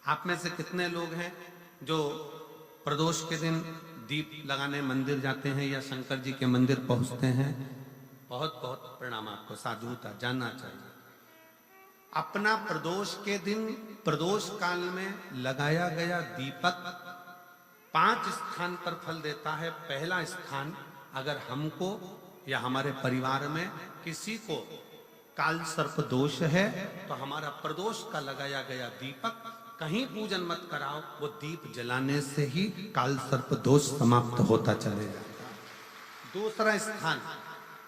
आप में से कितने लोग हैं जो प्रदोष के दिन दीप लगाने मंदिर जाते हैं या शंकर जी के मंदिर पहुंचते हैं? बहुत बहुत प्रणाम आपको, साधुता जानना चाहिए। अपना प्रदोष के दिन प्रदोष काल में लगाया गया दीपक 5 स्थान पर फल देता है। पहला स्थान, अगर हमको या हमारे परिवार में किसी को काल सर्प दोष है तो हमारा प्रदोष का लगाया गया दीपक कहीं पूजन मत कराओ, वो दीप जलाने से ही काल सर्प दोष समाप्त होता चले जाता। दूसरा स्थान,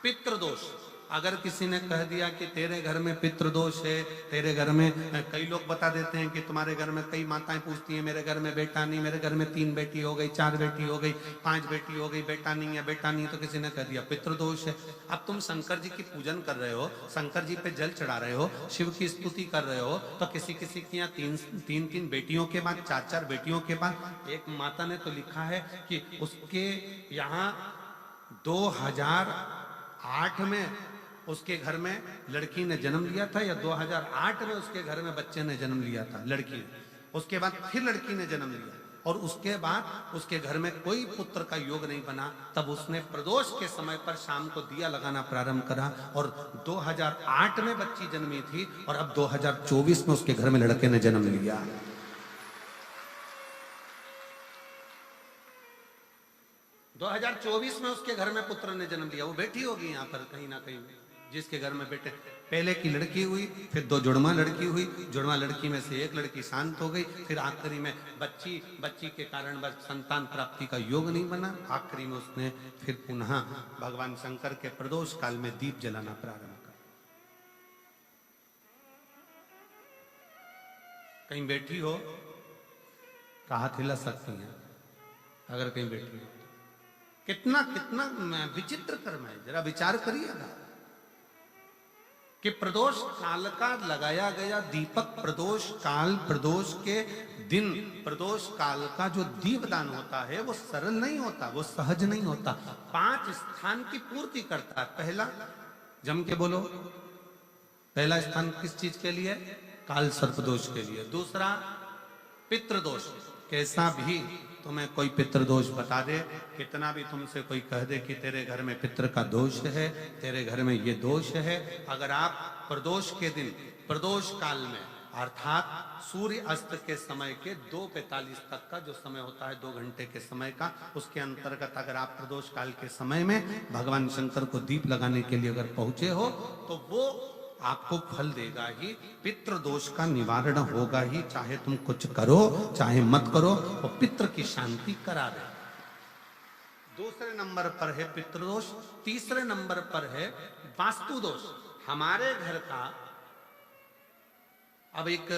पितृदोष। अगर किसी ने कह दिया कि तेरे घर में पितृदोष है, तेरे घर में, कई लोग बता देते हैं कि तुम्हारे घर में, कई माताएं पूछती हैं मेरे घर में बेटा नहीं, मेरे घर में 3 बेटी हो गई, 4 बेटी हो गई, 5 बेटी हो गई, बेटा नहीं है, बेटा नहीं है, तो किसी ने कह दिया पितृदोष है। अब तुम शंकर जी की पूजन कर रहे हो, शंकर जी पे जल चढ़ा रहे हो, शिव की स्तुति कर रहे हो, तो किसी किसी की यहाँ 3 बेटियों के बाद, 4 बेटियों के बाद, एक माता ने तो लिखा है कि उसके यहाँ 2008 में उसके घर में लड़की ने जन्म लिया था, या 2008 में उसके घर में बच्चे ने जन्म लिया था, लड़की ने। उसके बाद फिर लड़की ने जन्म लिया और उसके बाद उसके घर में कोई पुत्र का योग नहीं बना। तब उसने प्रदोष के समय पर शाम को दिया लगाना प्रारंभ करा और 2008 में बच्ची जन्मी थी और अब 2024 में उसके घर में लड़के ने जन्म लिया। दो 2024 में उसके घर में पुत्र ने जन्म लिया। वो बेटी होगी यहाँ पर कहीं ना कहीं, जिसके घर में बेटे, पहले की लड़की हुई, फिर 2 जुड़वा लड़की हुई, जुड़वा लड़की में से एक लड़की शांत हो गई, फिर आखिरी में बच्ची के कारण बस संतान प्राप्ति का योग नहीं बना। आखिरी में उसने फिर पुनः भगवान शंकर के प्रदोष काल में दीप जलाना प्रारंभ कर। कहीं बैठी हो तो हाथ हिला सकती हैं, अगर कहीं बैठी हो। कितना कितना विचित्र कर्म है, जरा विचार करिएगा कि प्रदोष काल का लगाया गया दीपक, प्रदोष काल, प्रदोष के दिन, प्रदोष काल का जो दीपदान होता है वो सरल नहीं होता, वो सहज नहीं होता। 5 स्थान की पूर्ति करता है। पहला, जम के बोलो, पहला स्थान किस चीज के लिए? काल सर्पदोष के लिए। दूसरा, पितृदोष। कैसा भी तुम्हें कोई पितृदोष बता दे, कितना भी तुमसे कोई कह दे कि तेरे घर में पितृ का दोष है, तेरे घर में ये दोष है, अगर आप प्रदोष के दिन, प्रदोष काल में, अर्थात सूर्य अस्त के समय के 2:45 तक का जो समय होता है, 2 घंटे के समय का, उसके अंतर्गत अगर आप प्रदोष काल के समय में भगवान शंकर को दीप लगाने के लिए अगर पहुंचे हो तो वो आपको फल देगा ही, पितृदोष का निवारण होगा ही। चाहे तुम कुछ करो चाहे मत करो, वो पितृ की शांति करा दे। दूसरे नंबर पर है पितृदोष। तीसरे नंबर पर है वास्तु दोष। हमारे घर का, अब एक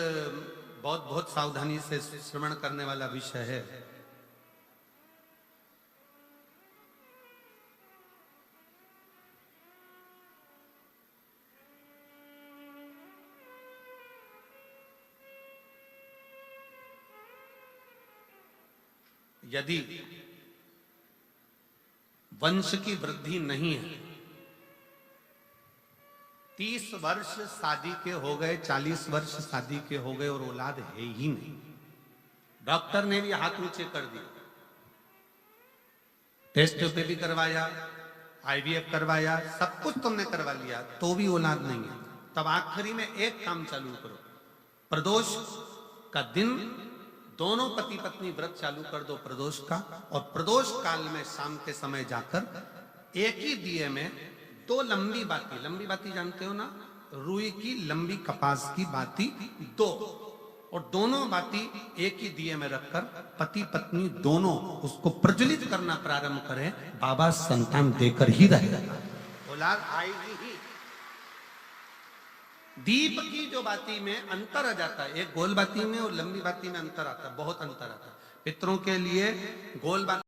बहुत सावधानी से श्रवण करने वाला विषय है। यदि वंश की वृद्धि नहीं है, 30 वर्ष शादी के हो गए, 40 वर्ष शादी के हो गए और औलाद है ही नहीं, डॉक्टर ने भी हाथ नीचे कर दिया, टेस्ट पे भी करवाया, IVF करवाया, सब कुछ तुमने करवा लिया, तो भी औलाद नहीं है, तब आखिरी में एक काम चालू करो। प्रदोष का दिन दोनों पति पत्नी व्रत चालू कर दो प्रदोष का, और प्रदोष काल में शाम के समय जाकर एक ही दिए में 2 लंबी बाती जानते हो ना, रुई की लंबी कपास की बाती 2, और दोनों बाती एक ही दिए में रखकर पति पत्नी दोनों उसको प्रज्वलित करना प्रारंभ करें। बाबा संतान देकर ही रहेगा, औलाद आएगी ही। दीप की जो बाती में अंतर आ जाता है, एक गोल बाती में और लंबी बाती में अंतर आता है, बहुत अंतर आता है। पितरों के लिए गोल बाती